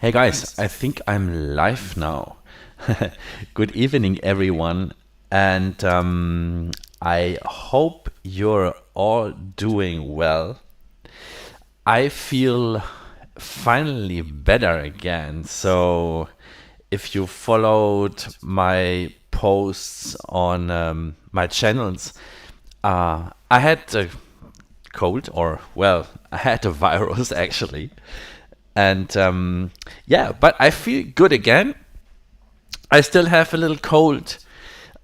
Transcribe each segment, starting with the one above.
Hey guys, I think I'm live now. Good evening, everyone, and I hope you're all doing well. I feel finally better again. So, if you followed my posts on my channels, I had a cold, or well, I had a virus actually. And yeah, but I feel good again. I still have a little cold,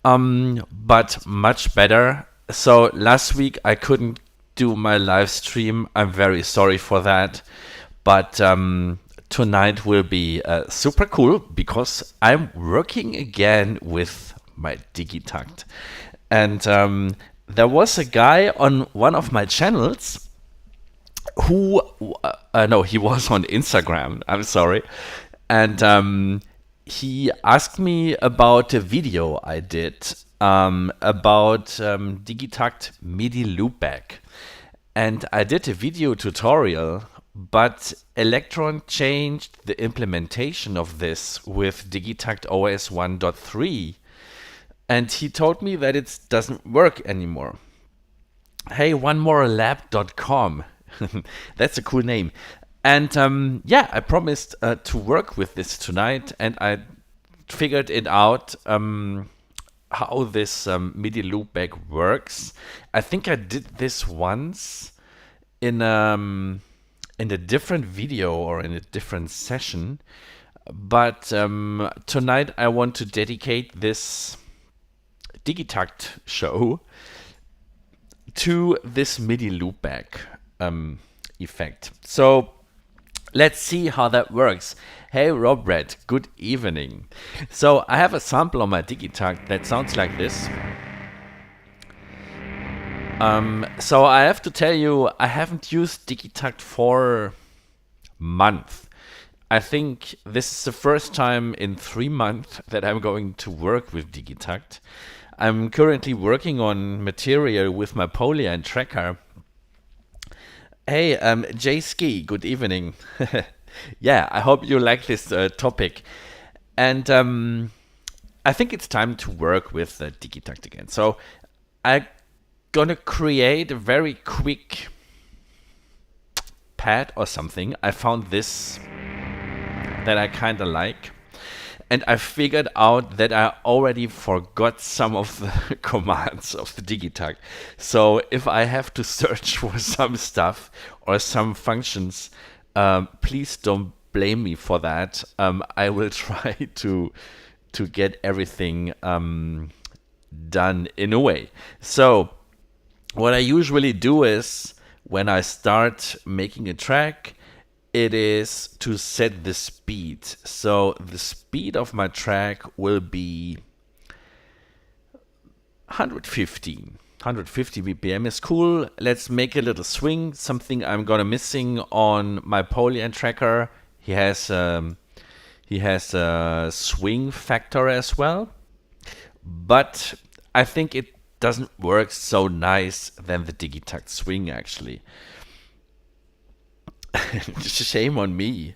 but much better. So last week I couldn't do my live stream. I'm very sorry for that. But tonight will be super cool because I'm working again with my Digitakt. And there was a guy on one of my channels who no, he was on Instagram. I'm sorry, and he asked me about a video I did about Digitakt MIDI Loopback, and I did a video tutorial. But Elektron changed the implementation of this with Digitakt OS 1.3, and he told me that it doesn't work anymore. Hey, onemorelab.com. That's a cool name. And yeah, I promised to work with this tonight, and I figured it out how this MIDI loopback works. I think I did this once in a different video or in a different session, but tonight I want to dedicate this Digitakt show to this MIDI loopback effect. So let's see how that works. Hey Robert, good evening. So I have a sample on my Digitakt that sounds like this. So I have to tell you, I haven't used Digitakt for months. I think this is the first time in 3 months that I'm going to work with Digitakt. I'm currently working on material with my Polyend Tracker. Hey, Jay Ski, good evening. Yeah, I hope you like this topic. And I think it's time to work with Digitakt again. So I'm gonna create a very quick pad or something. I found this that I kind of like. And I figured out that I already forgot some of the commands of the Digitakt. So if I have to search for some stuff or some functions, please don't blame me for that. I will try to get everything done in a way. So what I usually do is when I start making a track, it is to set the speed. So the speed of my track will be 150 BPM is cool. Let's make a little swing, something I'm gonna missing on my Polyend Tracker. He has a swing factor as well, but I think it doesn't work so nice than the Digitakt swing actually. Shame on me.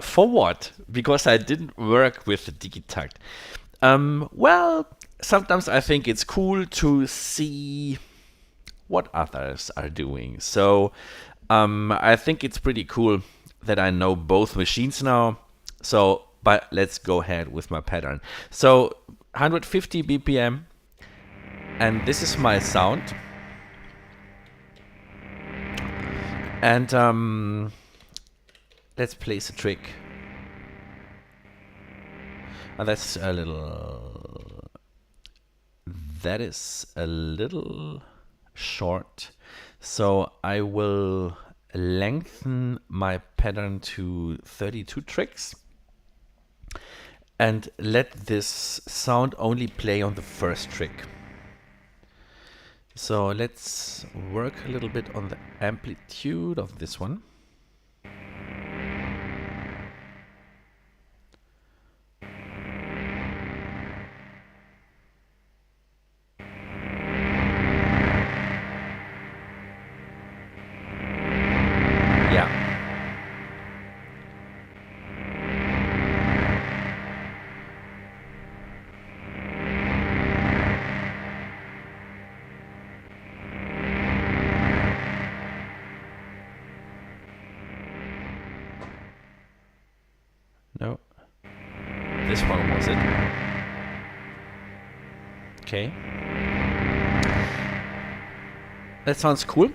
For what? Because I didn't work with the Digitakt. Well, sometimes I think it's cool to see what others are doing. So I think it's pretty cool that I know both machines now. So, but let's go ahead with my pattern. So 150 BPM, and this is my sound. And let's place a trick. That's a little. That is a little short. So I will lengthen my pattern to 32 tricks and let this sound only play on the first trick. So let's work a little bit on the amplitude of this one. Yeah. it. Okay. That sounds cool.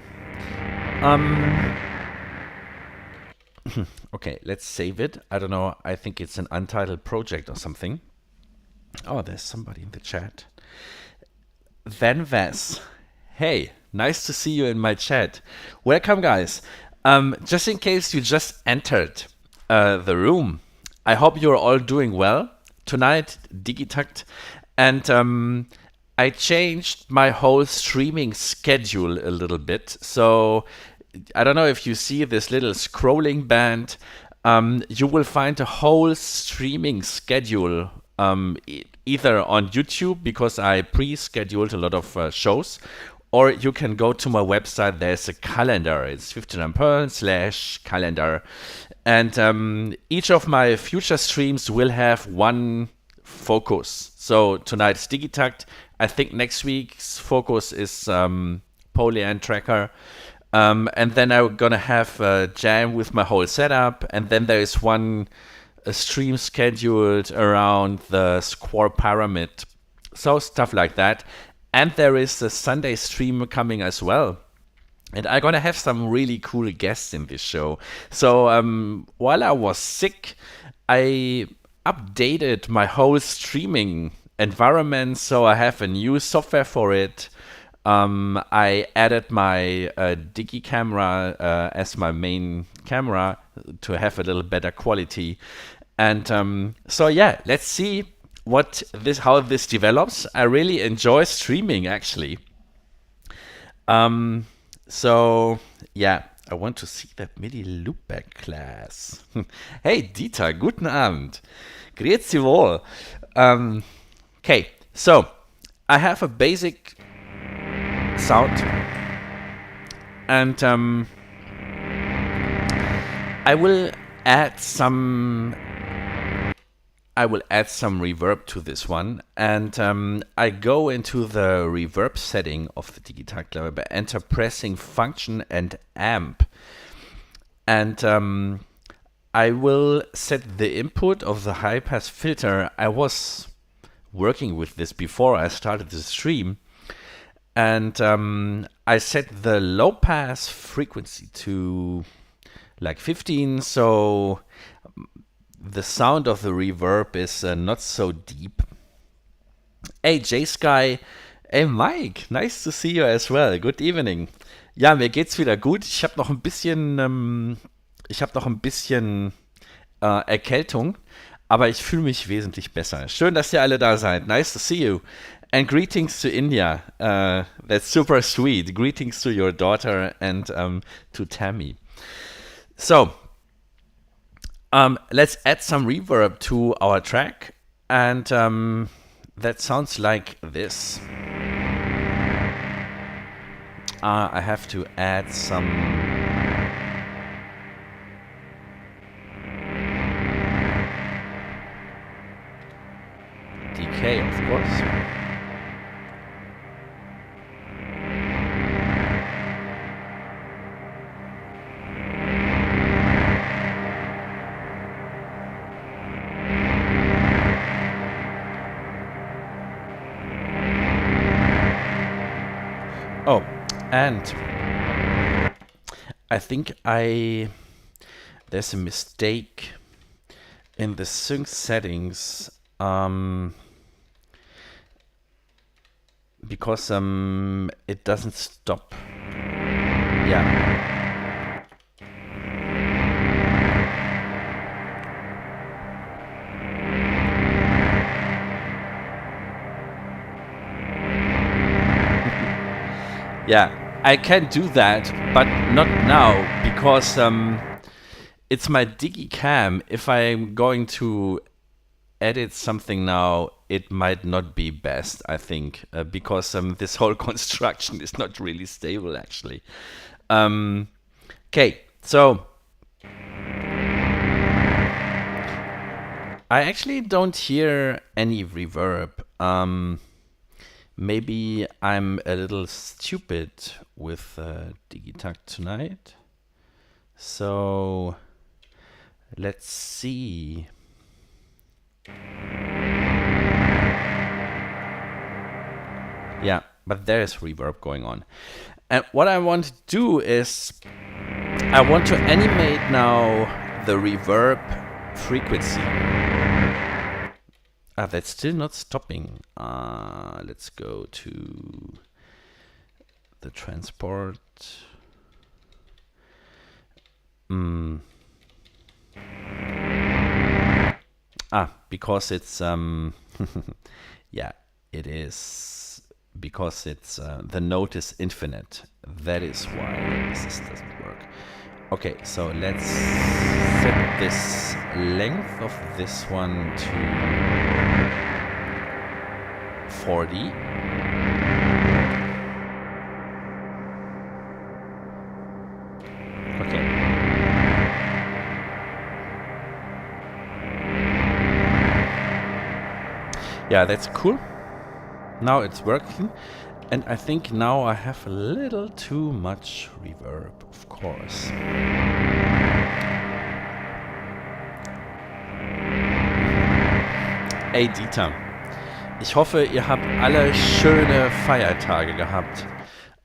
Okay, let's save it. I don't know. I think it's an untitled project or something. Oh, there's somebody in the chat. Van Vass. Hey, nice to see you in my chat. Welcome, guys. Just in case you just entered the room, I hope you're all doing well. Tonight, Digitakt. And I changed my whole streaming schedule a little bit. So I don't know if you see this little scrolling band. You will find a whole streaming schedule either on YouTube, because I pre-scheduled a lot of shows, or you can go to my website. There's a calendar. It's 59perlen/calendar. And each of my future streams will have one focus. So tonight's Digitakt. I think next week's focus is Polyend Tracker. And then I'm gonna have a jam with my whole setup. And then there is one stream scheduled around the square pyramid. So stuff like that. And there is a Sunday stream coming as well. And I'm gonna have some really cool guests in this show. So while I was sick, I updated my whole streaming environment. So I have a new software for it. I added my Digi camera as my main camera to have a little better quality. And so yeah, let's see how this develops. I really enjoy streaming, actually. So yeah, I want to see that MIDI Loopback class. Hey Dieter, guten Abend. Grüezi wohl. Okay, so I have a basic sound, and I will add some reverb to this one, and I go into the reverb setting of the Digitakt by enter pressing function and amp, and I will set the input of the high pass filter. I was working with this before I started the stream, and I set the low pass frequency to like 15, so the sound of the reverb is not so deep. Hey, J-Sky. Hey, Mike. Nice to see you as well. Good evening. Ja, mir geht's wieder gut. Ich habe noch ein bisschen Erkältung, aber ich fühle mich wesentlich besser. Schön, dass ihr alle da seid. Nice to see you. And greetings to India. That's super sweet. Greetings to your daughter and to Tammy. So, let's add some reverb to our track, and that sounds like this. I have to add some decay, of course. Oh, and I think there's a mistake in the sync settings, because it doesn't stop. Yeah. Yeah, I can do that, but not now, because it's my Digicam. If I'm going to edit something now, it might not be best, I think, because this whole construction is not really stable, actually. Okay, so I actually don't hear any reverb. Maybe I'm a little stupid with Digitakt tonight. So let's see. Yeah, but there is reverb going on. And what I want to do is I want to animate now the reverb frequency. That's still not stopping. Let's go to the transport. Because it's yeah, it is because it's the note is infinite. That is why this doesn't work. Okay, so let's set this length of this one to 40. Okay. Yeah, that's cool. Now it's working. And I think now I have a little too much reverb, of course. Ey, Dieter, ich hoffe, ihr habt alle schöne Feiertage gehabt.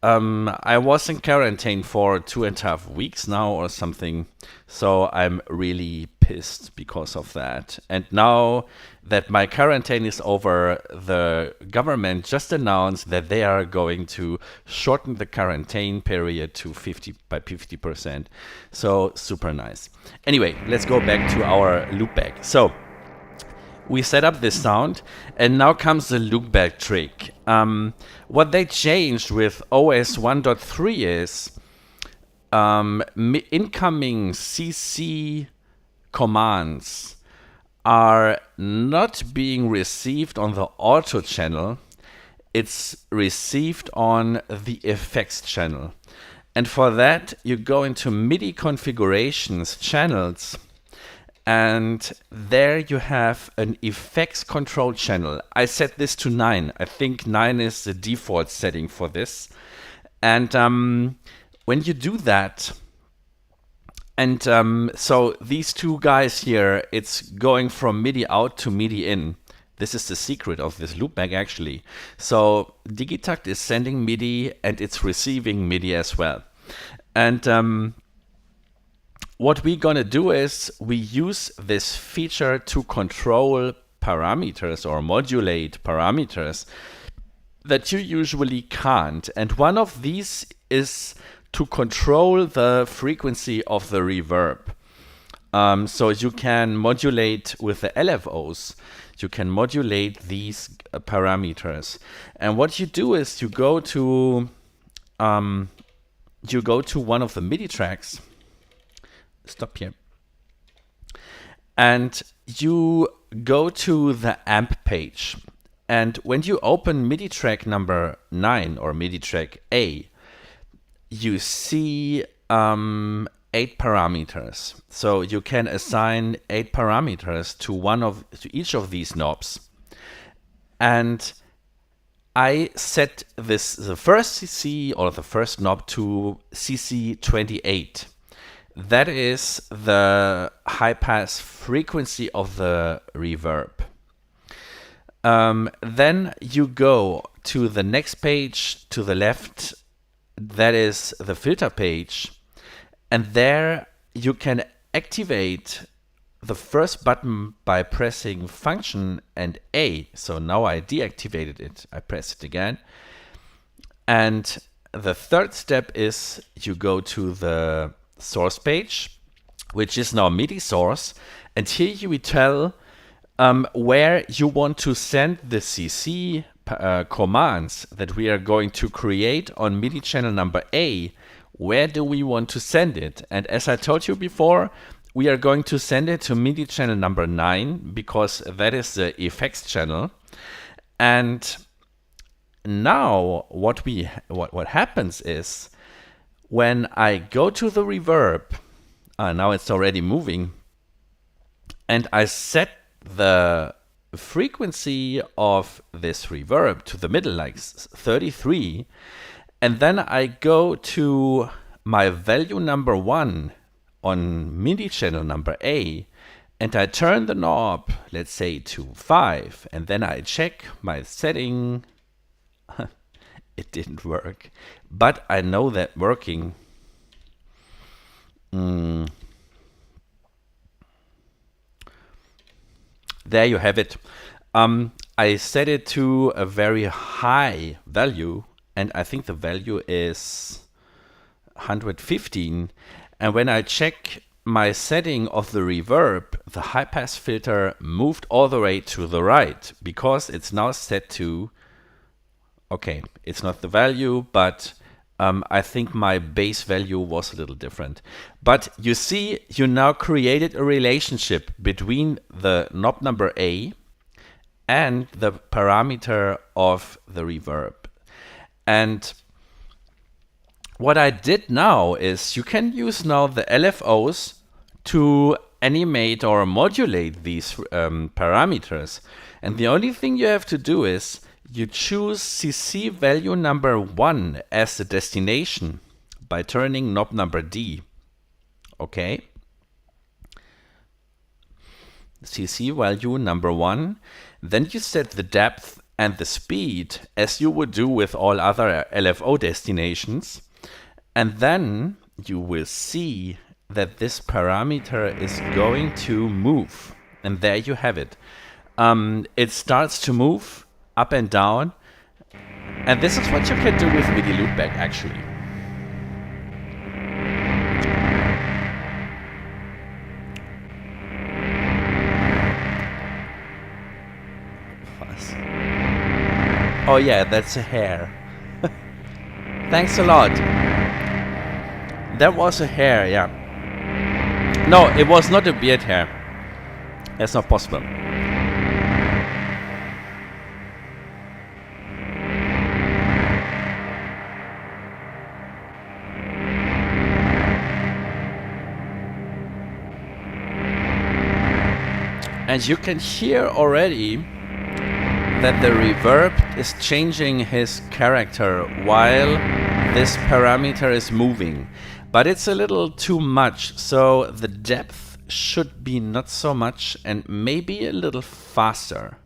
I was in quarantine for 2.5 weeks now or something, so I'm really pissed because of that. And now that my quarantine is over, the government just announced that they are going to shorten the quarantine period to 50%. So super nice. Anyway, let's go back to our loopback. So we set up this sound, and now comes the loopback trick. What they changed with OS 1.3 is incoming CC commands are not being received on the auto channel. It's received on the effects channel. And for that, you go into MIDI configurations, channels, and there you have an effects control channel. I set this to 9. I think 9 is the default setting for this. And when you do that, and so these two guys here, it's going from MIDI out to MIDI in. This is the secret of this loopback, actually. So Digitakt is sending MIDI and it's receiving MIDI as well. And what we're gonna do is we use this feature to control parameters or modulate parameters that you usually can't. And one of these is to control the frequency of the reverb. So you can modulate with the LFOs. You can modulate these parameters. And what you do is you go to one of the MIDI tracks. Stop here. And you go to the amp page. And when you open MIDI track number 9 or MIDI track A, you see 8 parameters. So you can assign 8 parameters to each of these knobs. And I set the first CC or the first knob to CC 28. That is the high pass frequency of the reverb. Then you go to the next page to the left. That is the filter page. And there you can activate the first button by pressing function and A. So now I deactivated it. I press it again. And the third step is you go to the source page, which is now MIDI source. And here you will tell where you want to send the CC commands that we are going to create on MIDI channel number A. Where do we want to send it? And as I told you before, we are going to send it to MIDI channel number 9 because that is the effects channel. And now what happens is when I go to the reverb, now it's already moving, and I set the frequency of this reverb to the middle, like 33, and then I go to my value number 1 on MIDI channel number A, and I turn the knob, let's say to 5, and then I check my setting. it didn't work. But I know that working. There you have it. I set it to a very high value, and I think the value is 115. And when I check my setting of the reverb, the high pass filter moved all the way to the right because it's now set to, okay, it's not the value, but I think my base value was a little different. But you see, you now created a relationship between the knob number A and the parameter of the reverb. And what I did now is you can use now the LFOs to animate or modulate these parameters. And the only thing you have to do is you choose CC value number 1 as the destination by turning knob number D. Okay. CC value number 1. Then you set the depth and the speed as you would do with all other LFO destinations. And then you will see that this parameter is going to move. And there you have it. It starts to move up and down. And this is what you can do with MIDI Loopback, actually. Oh yeah, that's a hair. Thanks a lot. That was a hair, yeah. No, it was not a beard hair. That's not possible. And you can hear already that the reverb is changing his character while this parameter is moving. But it's a little too much, so the depth should be not so much and maybe a little faster.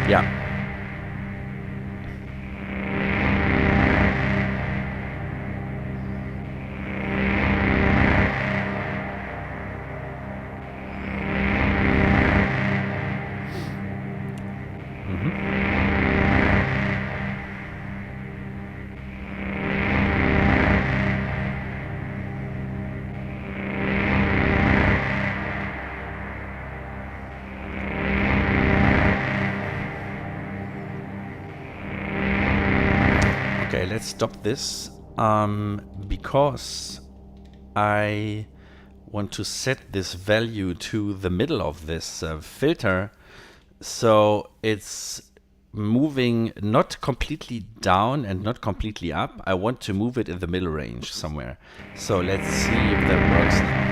Yeah. Okay, let's stop this because I want to set this value to the middle of this filter, so it's moving not completely down and not completely up. I want to move it in the middle range somewhere. So let's see if that works now.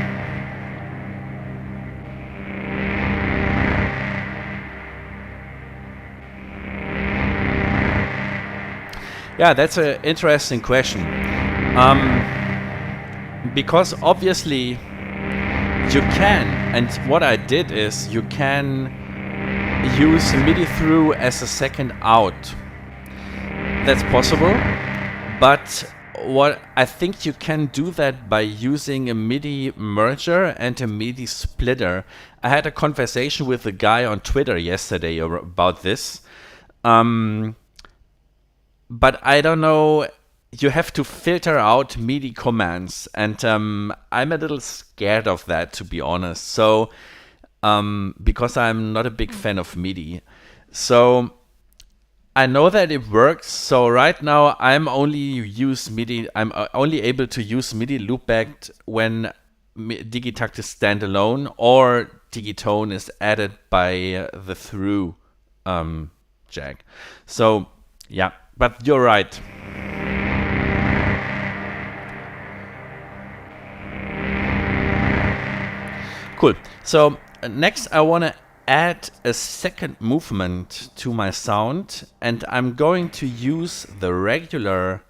Yeah, that's an interesting question. Because obviously you can, and what I did is you can use MIDI through as a second out. That's possible, but what I think you can do that by using a MIDI merger and a MIDI splitter. I had a conversation with a guy on Twitter yesterday about this. But I don't know, you have to filter out MIDI commands, and I'm a little scared of that, to be honest. So, because I'm not a big fan of MIDI. So, I know that it works. So right now I'm only able to use MIDI Loopback when Digitakt is standalone or Digitone is added by the through jack. So, yeah. But you're right. Cool. So next I want to add a second movement to my sound, and I'm going to use the regular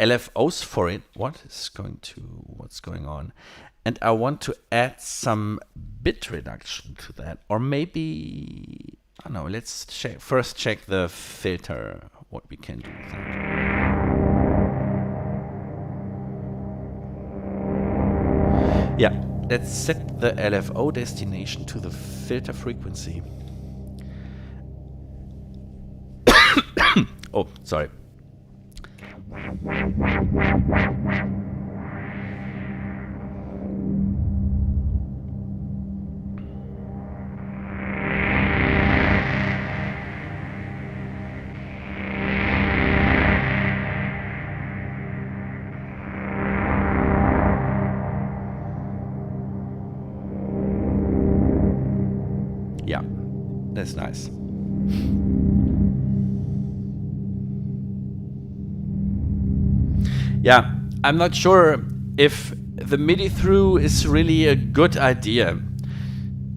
LFOs for it. What's going on? And I want to add some bit reduction to that, or maybe I don't know. Let's first check the filter. What we can do with that. Yeah, let's set the LFO destination to the filter frequency. Oh, sorry. Yeah, that's nice. Yeah, I'm not sure if the MIDI through is really a good idea,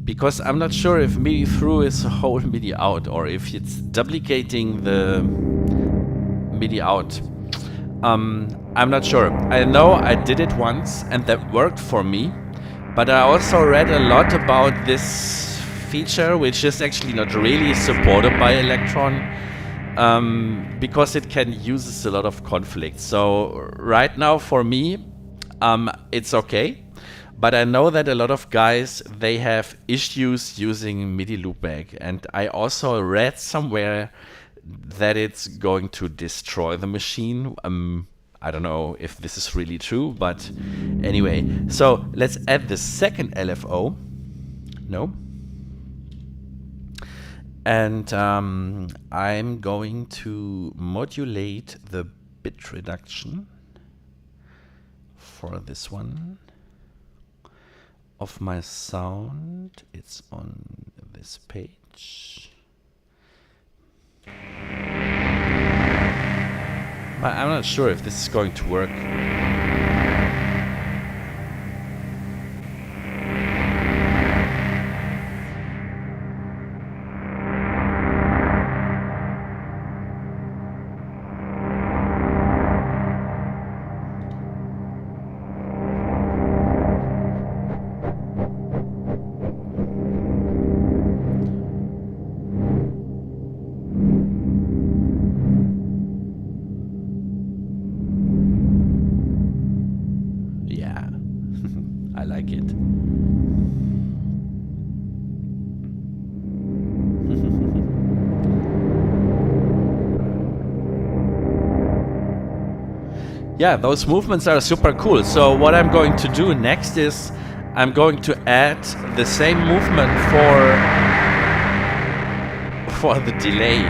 because I'm not sure if MIDI through is a whole MIDI out or if it's duplicating the MIDI out. I'm not sure. I know I did it once and that worked for me, but I also read a lot about this feature, which is actually not really supported by Elektron. Because it can use a lot of conflict. So right now for me, it's okay. But I know that a lot of guys, they have issues using MIDI Loopback. And I also read somewhere that it's going to destroy the machine. I don't know if this is really true, but anyway. So let's add the second LFO. No. And I'm going to modulate the bit reduction for this one of my sound. It's on this page. But I'm not sure if this is going to work. I like it. Yeah, those movements are super cool. So what I'm going to do next is I'm going to add the same movement for the delay.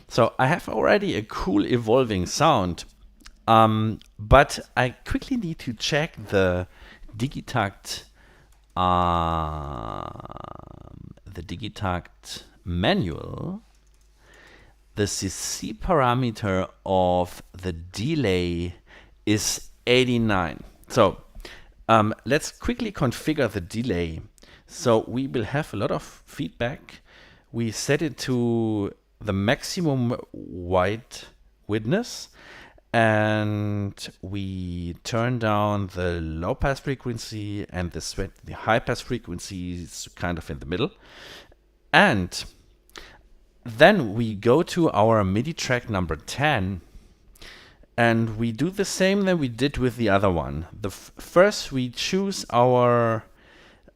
So I have already a cool evolving sound, but I quickly need to check the Digitakt manual. The CC parameter of the delay is 89. So let's quickly configure the delay. So we will have a lot of feedback. We set it to the maximum wide width, and we turn down the low pass frequency, and the high pass frequency is kind of in the middle. And then we go to our MIDI track number 10, and we do the same that we did with the other one. First we choose our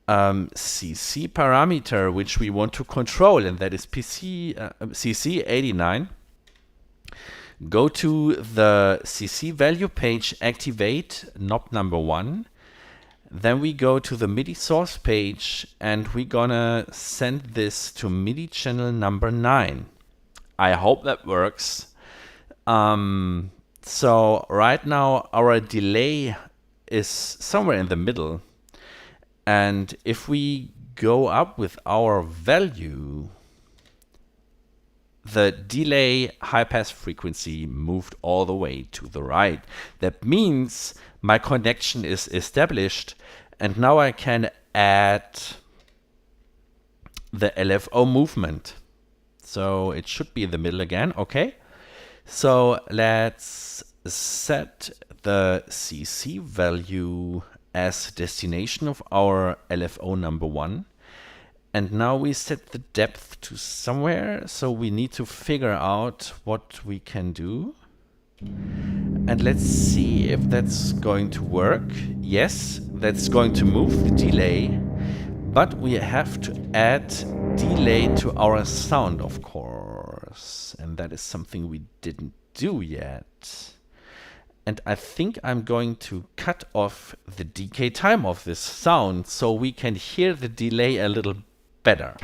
CC parameter, which we want to control, and that is CC 89. Go to the CC value page, activate knob number 1. Then we go to the MIDI source page, and we're gonna send this to MIDI channel number 9. I hope that works. So right now our delay is somewhere in the middle. And if we go up with our value, the delay high pass frequency moved all the way to the right. That means my connection is established, and now I can add the LFO movement. So it should be in the middle again, okay? So let's set the CC value as destination of our LFO number 1. And now we set the depth to somewhere, so we need to figure out what we can do. And let's see if that's going to work. Yes, that's going to move the delay, but we have to add delay to our sound, of course. And that is something we didn't do yet. And I think I'm going to cut off the decay time of this sound so we can hear the delay a little better.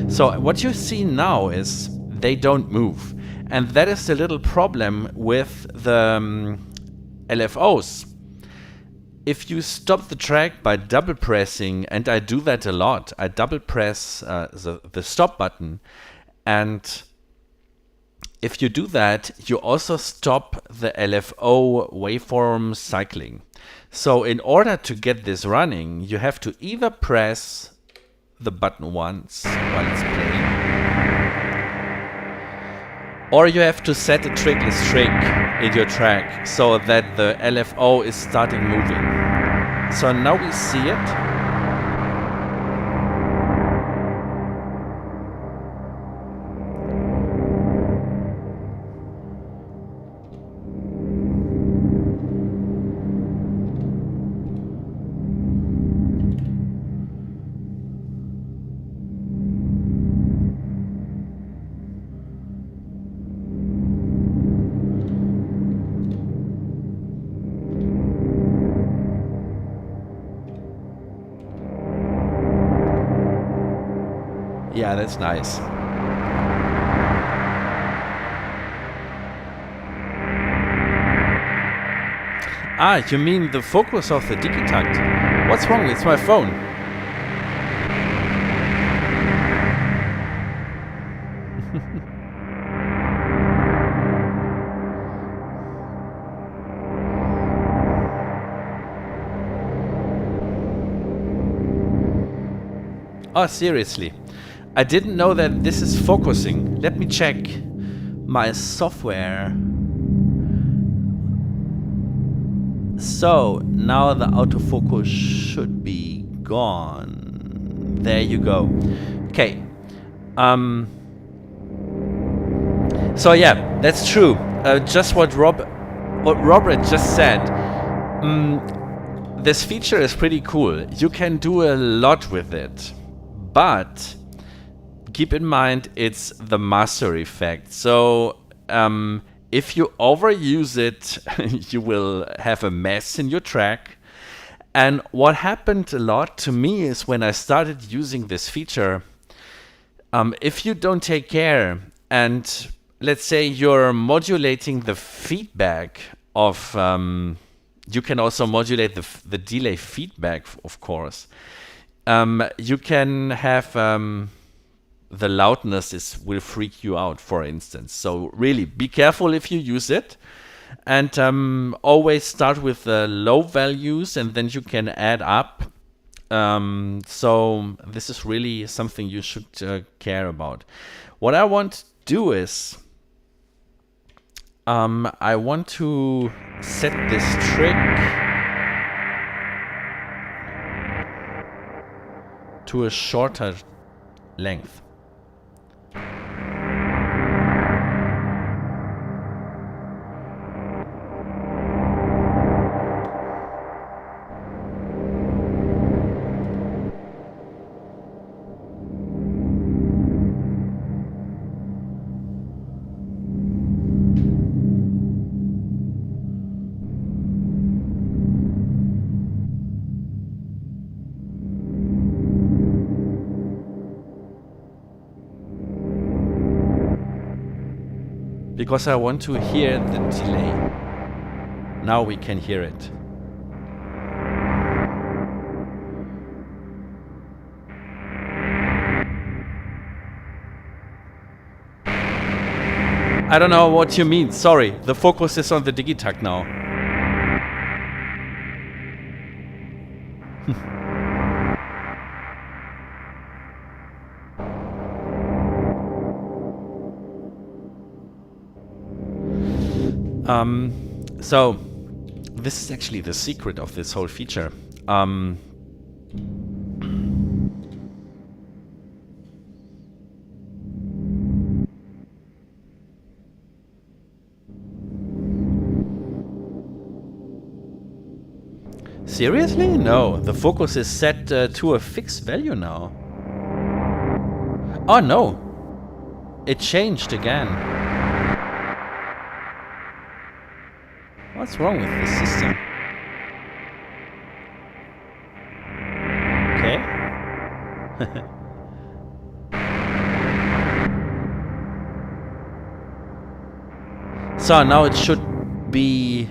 So what you see now is they don't move. And that is the little problem with the LFOs. If you stop the track by double pressing, and I do that a lot, I double press the stop button, and if you do that, you also stop the LFO waveform cycling. So in order to get this running, you have to either press the button once while it's playing, or you have to set a trickless trick in your track so that the LFO is starting moving. So now we see it. Yeah, that's nice. Ah, you mean the focus of the Digitakt? What's wrong? It's my phone. Oh, seriously. I didn't know that this is focusing. Let me check my software. So now the autofocus should be gone. There you go. Okay. So yeah, that's true. Just what Robert just said. This feature is pretty cool. You can do a lot with it, but keep in mind it's the master effect. So if you overuse it, you will have a mess in your track. And what happened a lot to me is when I started using this feature, if you don't take care, and let's say you're modulating the feedback of, you can also modulate the delay feedback, of course. You can have the loudness will freak you out, for instance. So really be careful if you use it, and always start with the low values, and then you can add up. So this is really something you should care about. What I want to do is I want to set this trick to a shorter length. because I want to hear the delay. Now we can hear it. I don't know what you mean. Sorry, the focus is on the Digitakt now. So this is actually the secret of this whole feature. Seriously? No, the focus is set to a fixed value now. Oh no, it changed again. What's wrong with this system? Okay. So now it should be...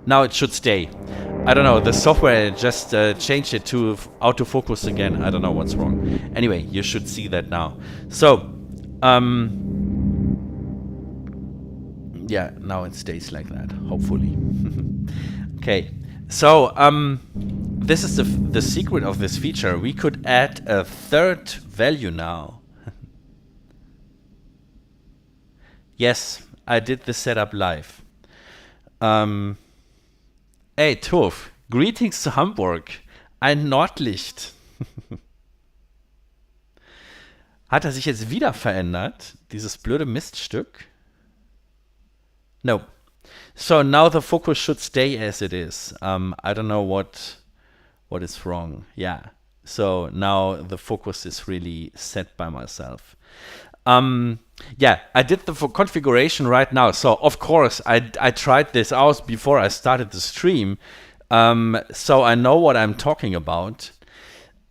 Now it should stay. I don't know, the software just changed it to autofocus again. I don't know what's wrong. Anyway, you should see that now. So, yeah, now it stays like that, hopefully. Okay, so this is the secret of this feature. We could add a third value now. Yes, I did the setup live. Hey, Tov, greetings to Hamburg. Ein Nordlicht. Hat er sich jetzt wieder verändert, dieses blöde Miststück? No. So now the focus should stay as it is. I don't know what is wrong. Yeah. So now the focus is really set by myself. Yeah, I did the configuration right now. So of course I tried this out before I started the stream. So I know what I'm talking about.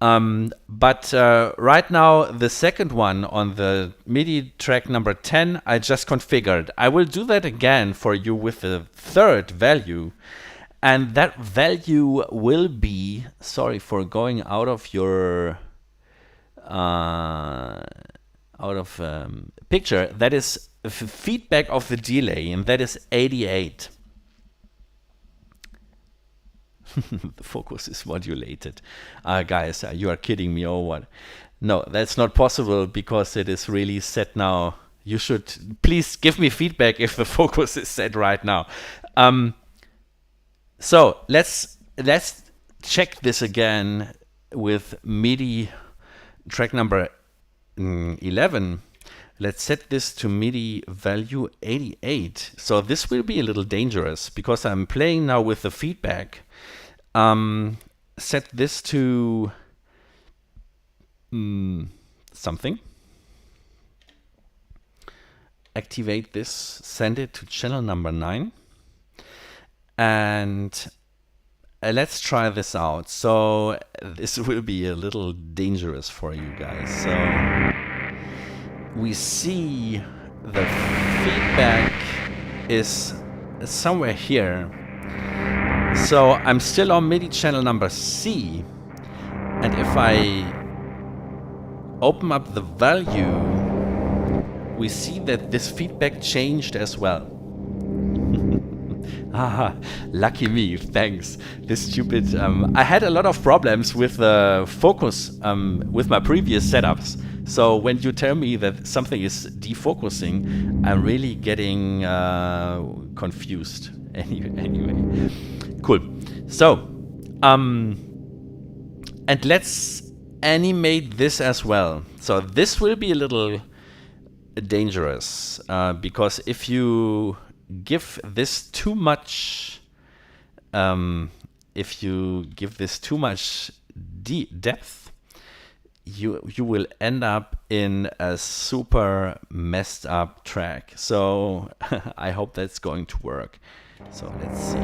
But right now, the second one on the MIDI track number 10, I just configured. I will do that again for you with the third value. And that value will be, sorry for going out of your picture, that is feedback of the delay, and that is 88. The focus is modulated. Guys, you are kidding me or what? No, that's not possible because it is really set now. You should please give me feedback if the focus is set right now. So let's check this again with MIDI track number 11. Let's set this to MIDI value 88. So this will be a little dangerous because I'm playing now with the feedback. Set this to something. Activate this, send it to channel number 9. And let's try this out. So this will be a little dangerous for you guys. So we see the feedback is somewhere here. So I'm still on MIDI channel number C, and if I open up the value, we see that this feedback changed as well. Haha, lucky me, thanks. This stupid... I had a lot of problems with the focus with my previous setups. So when you tell me that something is defocusing, I'm really getting confused. Anyway. Cool. So, and let's animate this as well. So this will be a little dangerous because if you give this too much, depth, you will end up in a super messed up track. So I hope that's going to work. So let's see.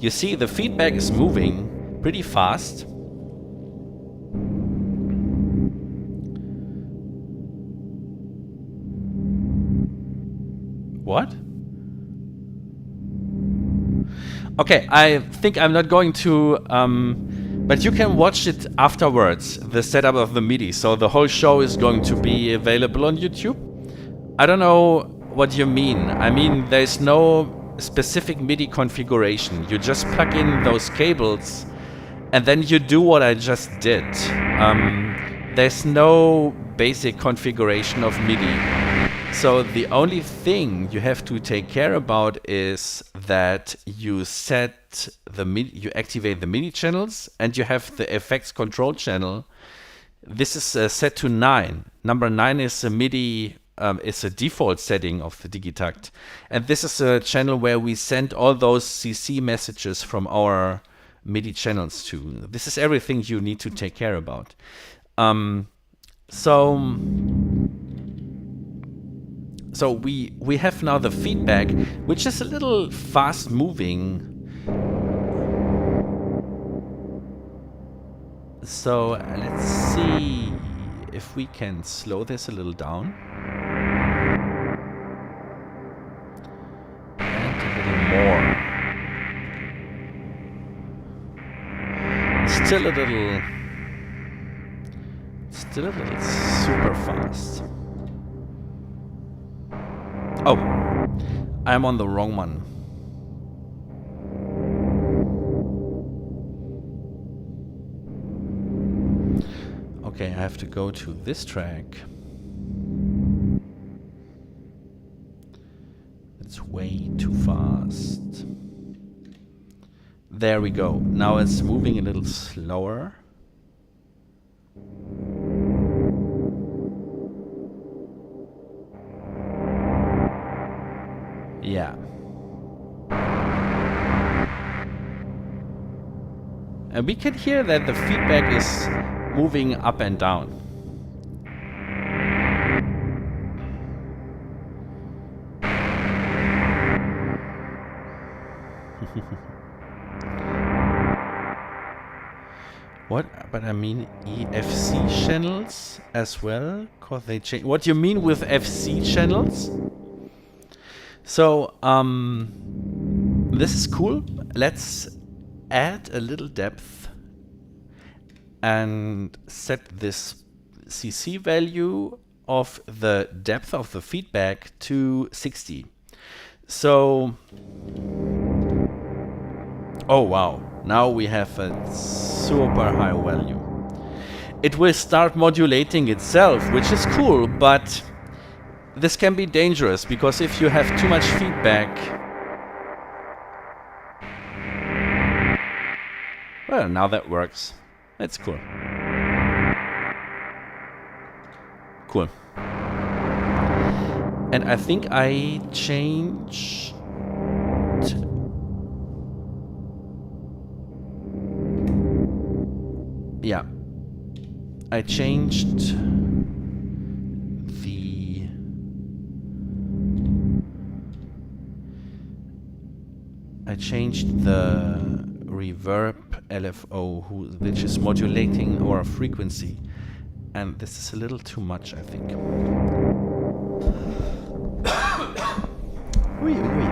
You see the feedback is moving pretty fast. What? Okay, I think I'm not going to, but you can watch it afterwards, the setup of the MIDI. So the whole show is going to be available on YouTube. I don't know what you mean. I mean, there's no specific MIDI configuration. You just plug in those cables and then you do what I just did. There's no basic configuration of MIDI. So the only thing you have to take care about is that you set the MIDI, you activate the MIDI channels, and you have the effects control channel. This is set to 9. Number 9 is a MIDI, is a default setting of the Digitakt, and this is a channel where we send all those CC messages from our MIDI channels to. This is everything you need to take care about. So we have now the feedback, which is a little fast moving. So let's see if we can slow this a little down. And a little more. Still a little super fast. Oh, I'm on the wrong one. Okay, I have to go to this track. It's way too fast. There we go. Now it's moving a little slower. Yeah. And we can hear that the feedback is moving up and down. What? But I mean EFC channels as well? Cause they change. What do you mean with FC channels? So, this is cool. Let's add a little depth and set this CC value of the depth of the feedback to 60. So, oh wow, now we have a super high value. It will start modulating itself, which is cool, but this can be dangerous, because if you have too much feedback... Well, now that works. That's cool. Cool. And I think I changed... Yeah. I changed... I changed the reverb LFO, which is modulating our frequency, and this is a little too much, I think. Ui, ui, ui.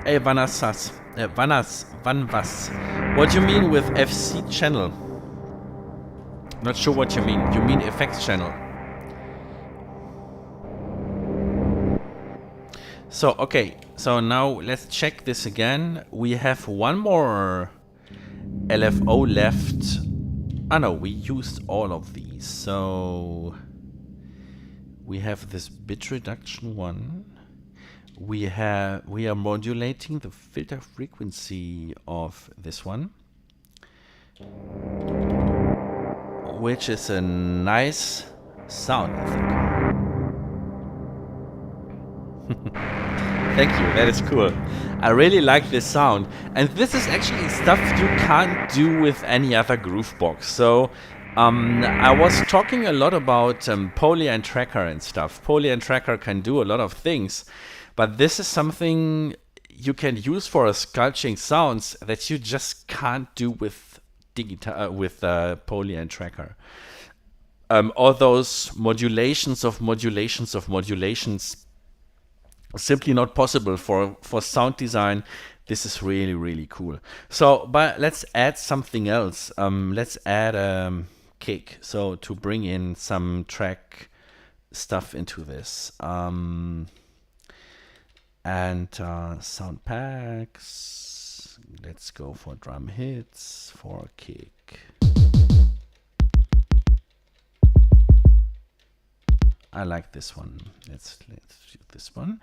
Hey, Vanasas. Vanvas. What do you mean with FC channel? Not sure what you mean. You mean effects channel. So, okay. So now let's check this again. We have one more LFO left. Ah no, we used all of these. So we have this bit reduction one. We are modulating the filter frequency of this one, which is a nice sound, I think. Thank you, that is cool. I really like this sound, and this is actually stuff you can't do with any other groovebox. So I was talking a lot about Polyend Tracker and stuff. Polyend Tracker can do a lot of things, but this is something you can use for sculpting sounds that you just can't do with Polyend Tracker. All those modulations of modulations of modulations simply not possible for sound design. This is really, really cool. So, but let's add something else. Let's add a kick. So to bring in some track stuff into this. And sound packs. Let's go for drum hits, for kick. I like this one. Let's do this one.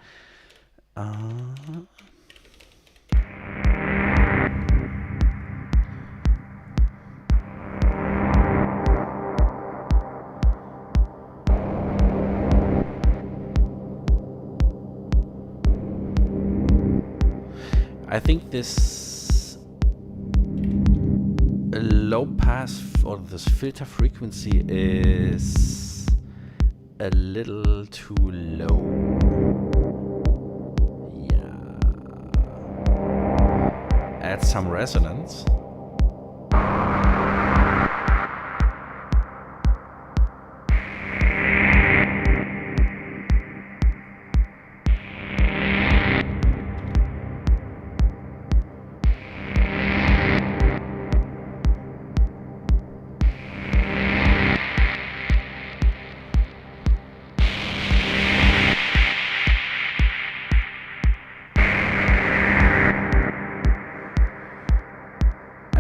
I think this low pass or this filter frequency is a little too low. Yeah. Add some resonance.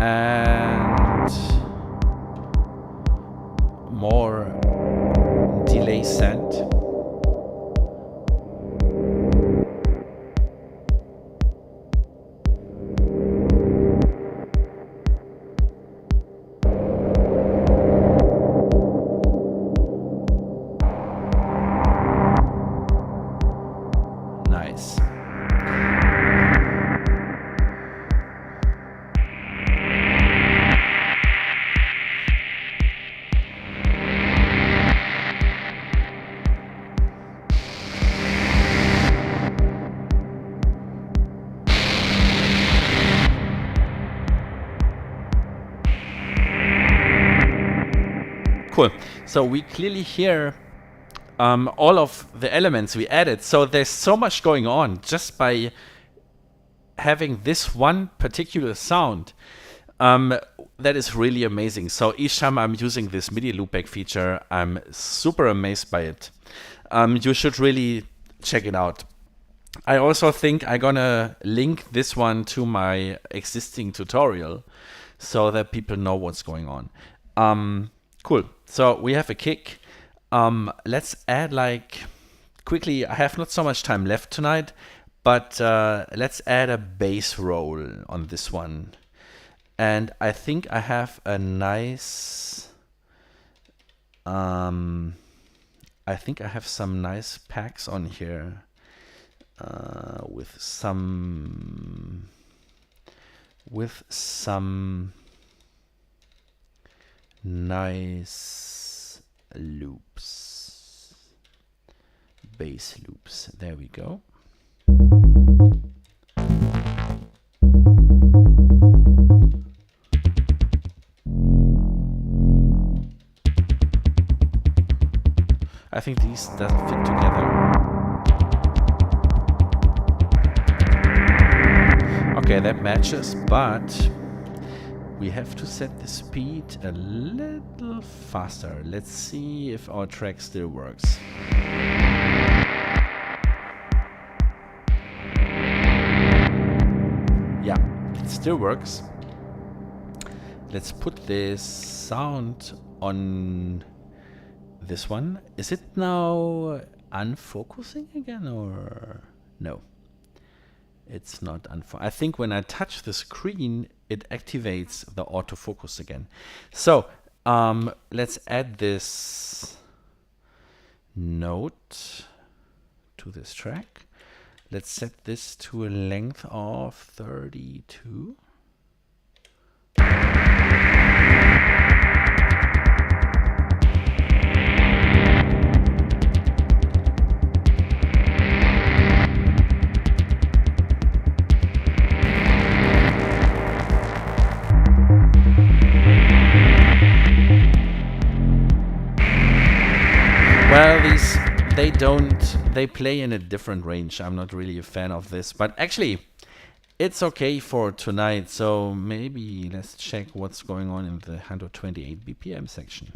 And more delay send. Nice. Cool. So we clearly hear all of the elements we added. So there's so much going on just by having this one particular sound. That is really amazing. So each time I'm using this MIDI Loopback feature, I'm super amazed by it. You should really check it out. I also think I'm gonna link this one to my existing tutorial so that people know what's going on. Cool. So we have a kick. Let's add like quickly. I have not so much time left tonight, but let's add a bass roll on this one. And I think I have a nice. I think I have some nice packs on here with some nice loops, bass loops. There we go. I think these doesn't fit together. Okay, that matches, but we have to set the speed a little faster. Let's see if our track still works. Yeah, it still works. Let's put this sound on this one. Is it now unfocusing again or no? It's not unfocusing. I think when I touch the screen, it activates the autofocus again. So let's add this note to this track. Let's set this to a length of 32. they play in a different range. I'm not really a fan of this, but actually it's okay for tonight. So maybe let's check what's going on in the 128 BPM section.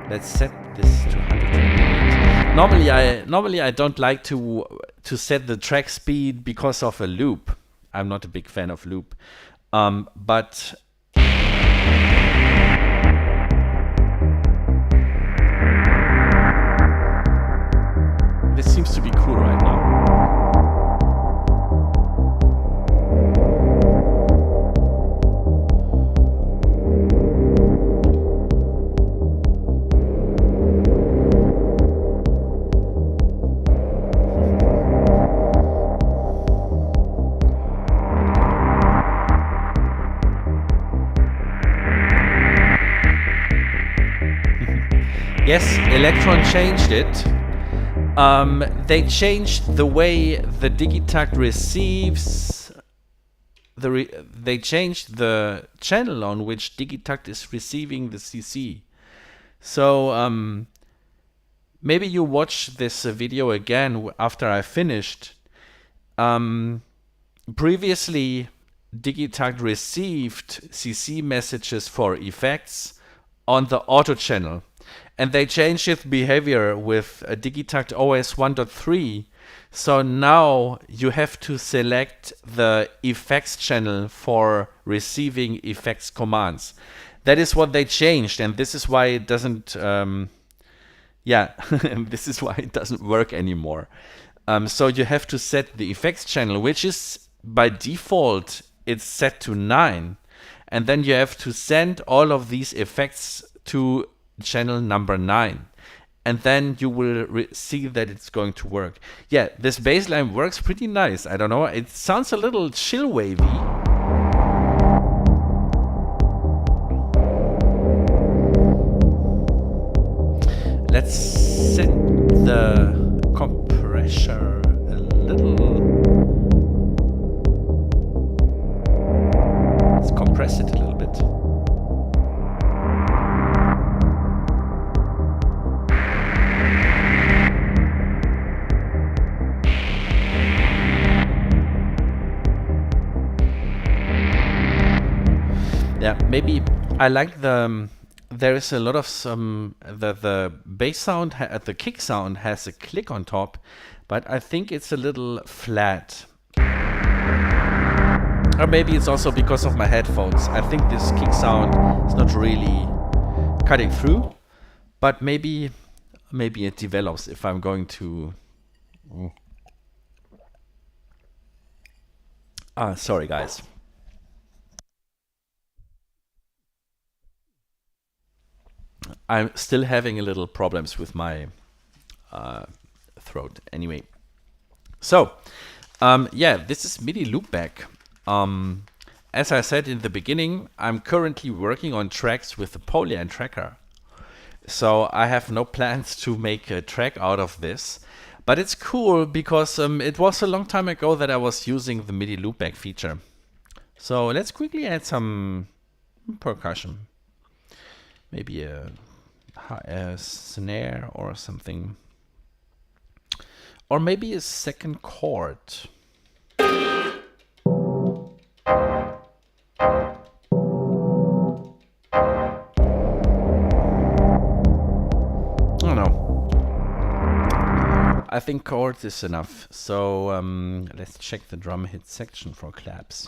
Let's set this to 128. Normally I don't like to set the track speed because of a loop. I'm not a big fan of loop, but this seems to be cool right now. Yes, Elektron changed it. They changed the way the Digitakt receives. They changed the channel on which Digitakt is receiving the CC. So maybe you watch this video again after I finished. Previously, Digitakt received CC messages for effects on the auto channel. And they changed its behavior with Digitakt OS 1.3. So now you have to select the effects channel for receiving effects commands. That is what they changed, and this is why it doesn't. This is why it doesn't work anymore. So you have to set the effects channel, which is by default it's set to 9, and then you have to send all of these effects to channel number 9, and then you will see that it's going to work. Yeah, this bass line works pretty nice. I don't know, it sounds a little chill wavy. Let's set the compressor a little. Let's compress it a little bit. Yeah, maybe I like there is a lot of the bass sound, the kick sound has a click on top, but I think it's a little flat. Or maybe it's also because of my headphones. I think this kick sound is not really cutting through, but maybe it develops if I'm going to. Sorry guys. I'm still having a little problems with my throat. Anyway, so yeah, this is MIDI Loopback. As I said in the beginning, I'm currently working on tracks with the Polyend Tracker. So I have no plans to make a track out of this. But it's cool because it was a long time ago that I was using the MIDI Loopback feature. So let's quickly add some percussion. Maybe a snare or something. Or maybe a second chord. I don't know. I think chords is enough. So let's check the drum hit section for claps.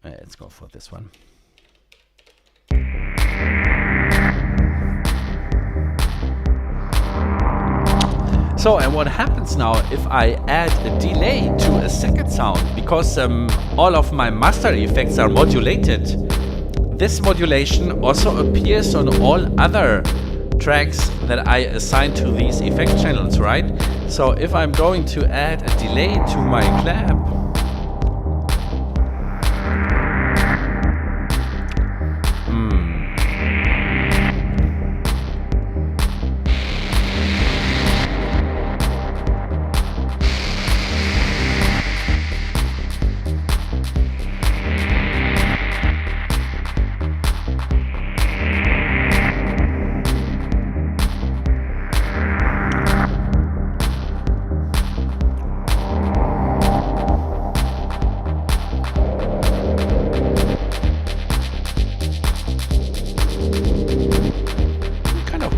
Let's go for this one. So, and what happens now if I add a delay to a second sound? Because all of my master effects are modulated. This modulation also appears on all other tracks that I assign to these effect channels, right? So if I'm going to add a delay to my clap,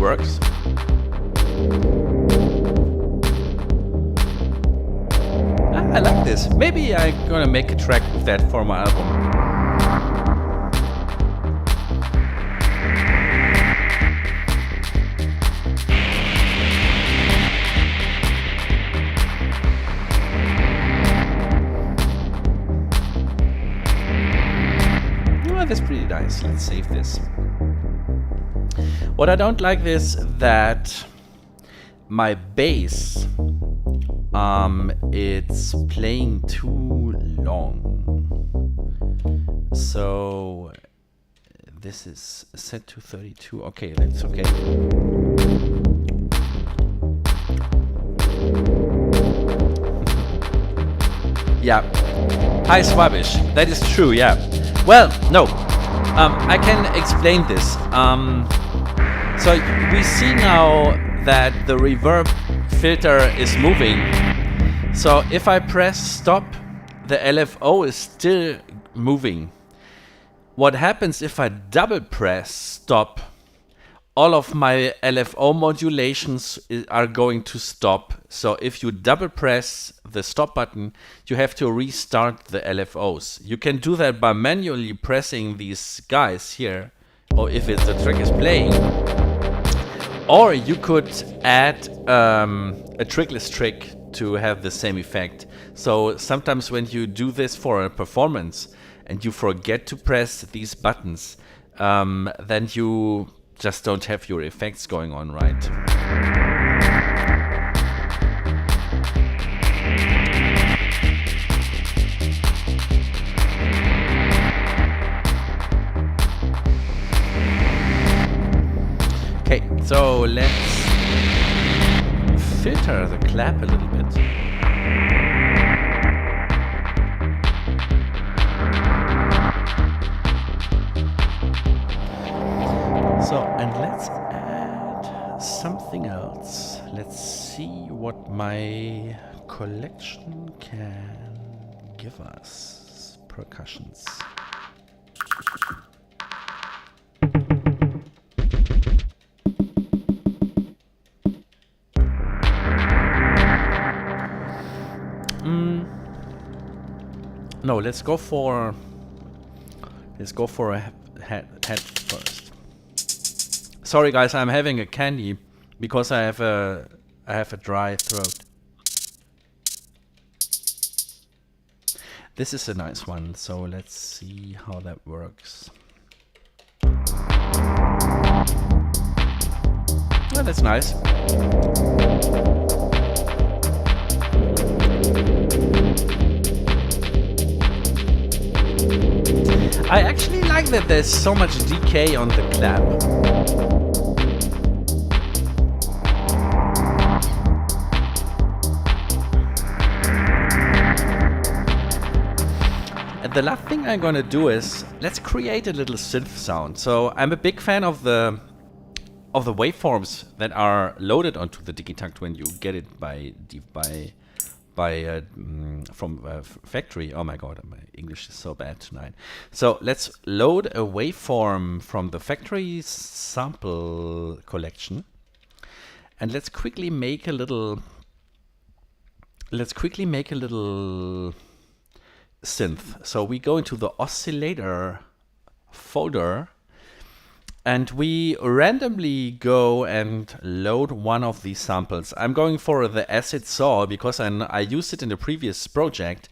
works. I like this. Maybe I'm gonna make a track with that for my album. Oh, that's pretty nice. Let's save this. What I don't like is that my bass, it's playing too long. So this is set to 32. Okay, that's okay. Yeah. Hi, Swabish. That is true, yeah. Well, no. I can explain this. So we see now that the reverb filter is moving. So if I press stop, the LFO is still moving. What happens if I double press stop? All of my LFO modulations are going to stop. So if you double press the stop button, you have to restart the LFOs. You can do that by manually pressing these guys here, or if the track is playing. Or you could add a trickless trick to have the same effect. So sometimes when you do this for a performance and you forget to press these buttons, then you just don't have your effects going on right. Okay, so let's filter the clap a little bit. So, and let's add something else. Let's see what my collection can give us. Percussions. No, let's go for a head first. Sorry guys, I'm having a candy because I have a dry throat. This is a nice one, so let's see how that works. Oh, that's nice. I actually like that there's so much decay on the clap. And the last thing I'm gonna do is let's create a little synth sound. So I'm a big fan of the waveforms that are loaded onto the Digitakt when you get it from factory. Oh my god, my English is so bad tonight. So let's load a waveform from the factory sample collection, and let's quickly make a little synth. So we go into the oscillator folder, and we randomly go and load one of these samples. I'm going for the acid saw because I used it in the previous project,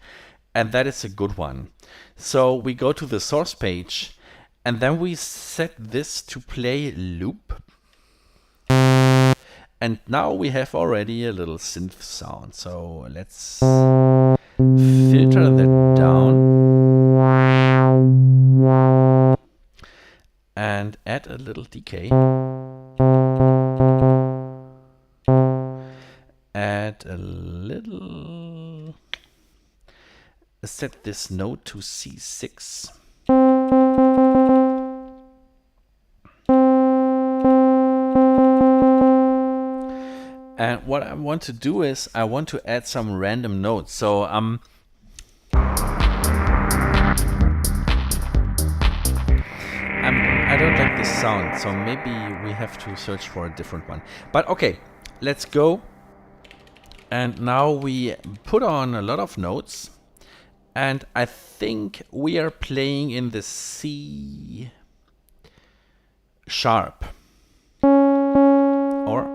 and that is a good one. So we go to the source page, and then we set this to play loop. And now we have already a little synth sound. So let's filter that down and add a little decay. Add a little, set this note to C6. And what I want to do is I want to add some random notes. So I don't like this sound, so maybe we have to search for a different one. But okay, let's go. And now we put on a lot of notes. And I think we are playing in the C sharp. Or?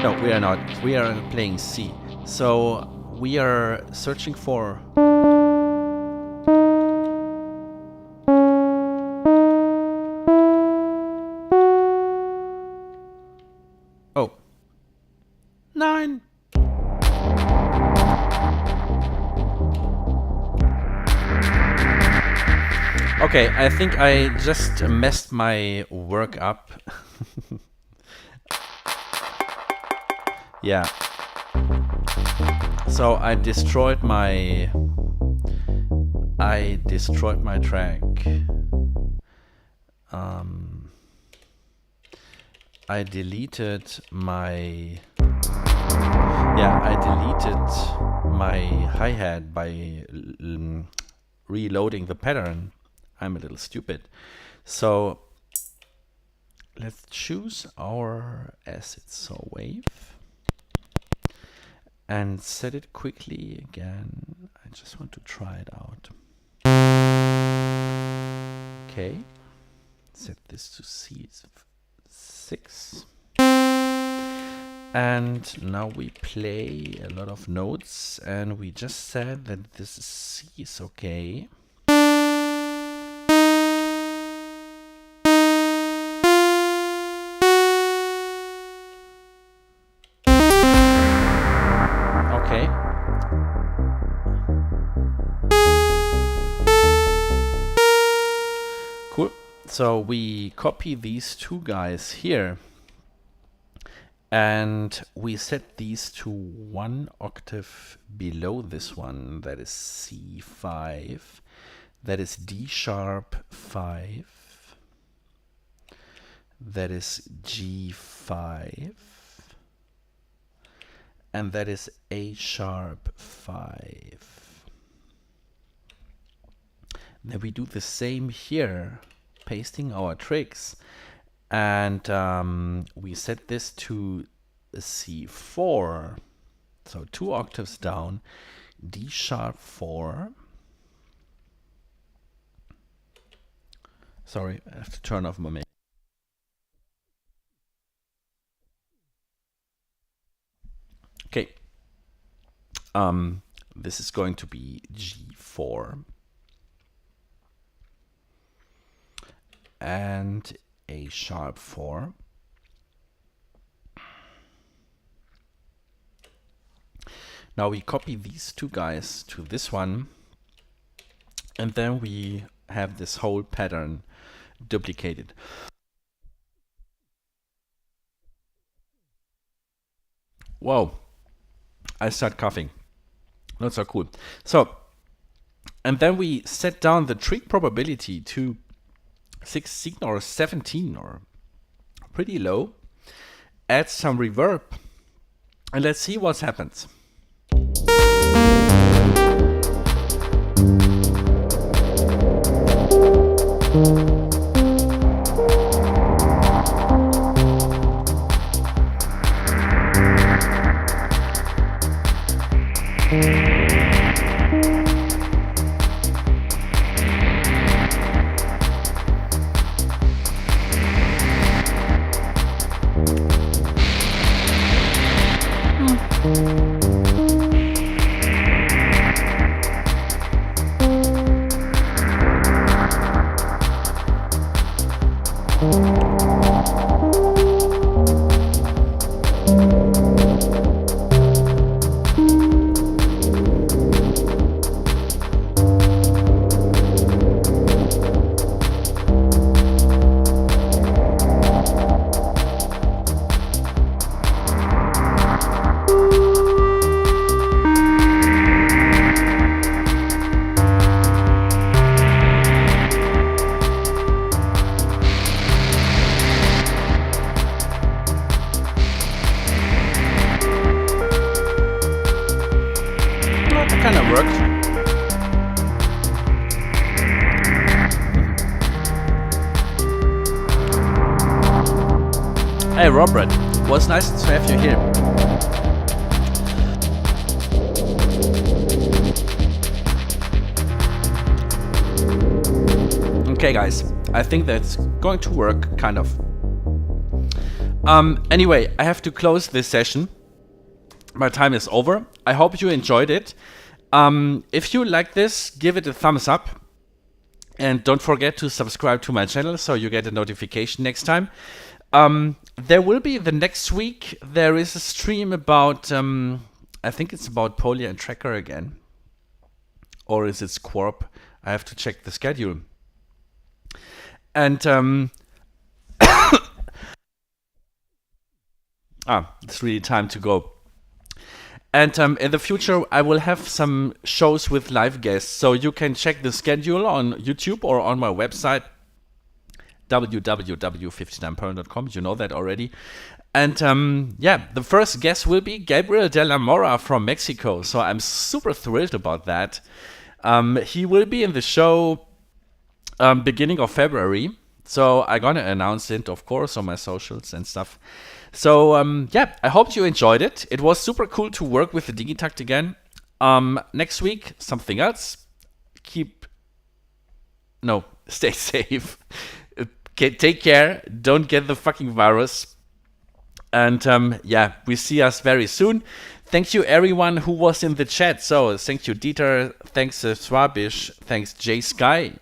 No, we are not. We are playing C. So we are searching for... Oh. 9. Okay, I think I just messed my work up. Yeah. So I destroyed my track. I deleted my hi-hat by reloading the pattern. I'm a little stupid. So let's choose our acid saw wave and set it quickly again. I just want to try it out. Okay, set this to C6. And now we play a lot of notes, and we just said that this C is okay. Okay. Cool. So we copy these two guys here. And we set these to 1 octave below this one. That is C5. That is D sharp 5. That is G5. And that is A sharp 5. Then we do the same here, pasting our tricks. And we set this to C4, so 2 octaves down, D sharp 4. Sorry, I have to turn off my mic. Okay, this is going to be G4. And A sharp 4. Now we copy these two guys to this one, and then we have this whole pattern duplicated. Whoa, I start coughing. Not so cool. So, and then we set down the trick probability to 16 or 17 or pretty low. Add some reverb and let's see what happens. Hey, Robert, was nice to have you here. Okay, guys, I think that's going to work, kind of. Anyway, I have to close this session. My time is over. I hope you enjoyed it. If you like this, give it a thumbs up. And don't forget to subscribe to my channel so you get a notification next time. There will be the next week, there is a stream about, I think it's about Polyend Tracker again. Or is it Squarp? I have to check the schedule. And it's really time to go. And in the future, I will have some shows with live guests. So you can check the schedule on YouTube or on my website, www.59perlen.com. You know that already. And yeah, the first guest will be Gabriel de la Mora from Mexico. So I'm super thrilled about that. He will be in the show beginning of February. So I'm going to announce it, of course, on my socials and stuff. So yeah, I hope you enjoyed it. It was super cool to work with the Digitakt again. Next week, something else. Stay safe. Take care. Don't get the fucking virus. And yeah, we see us very soon. Thank you everyone who was in the chat. So thank you Dieter, thanks Swabish, thanks J Sky,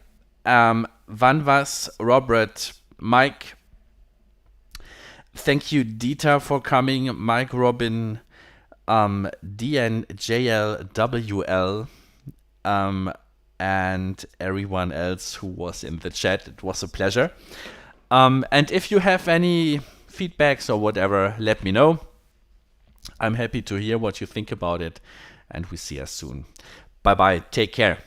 Vanvas, Robert, Mike. Thank you Dieter for coming, Mike, Robin, DNJLWL, and everyone else who was in the chat. It was a pleasure. And if you have any feedbacks or whatever, let me know. I'm happy to hear what you think about it, and we see us soon. Bye bye, take care.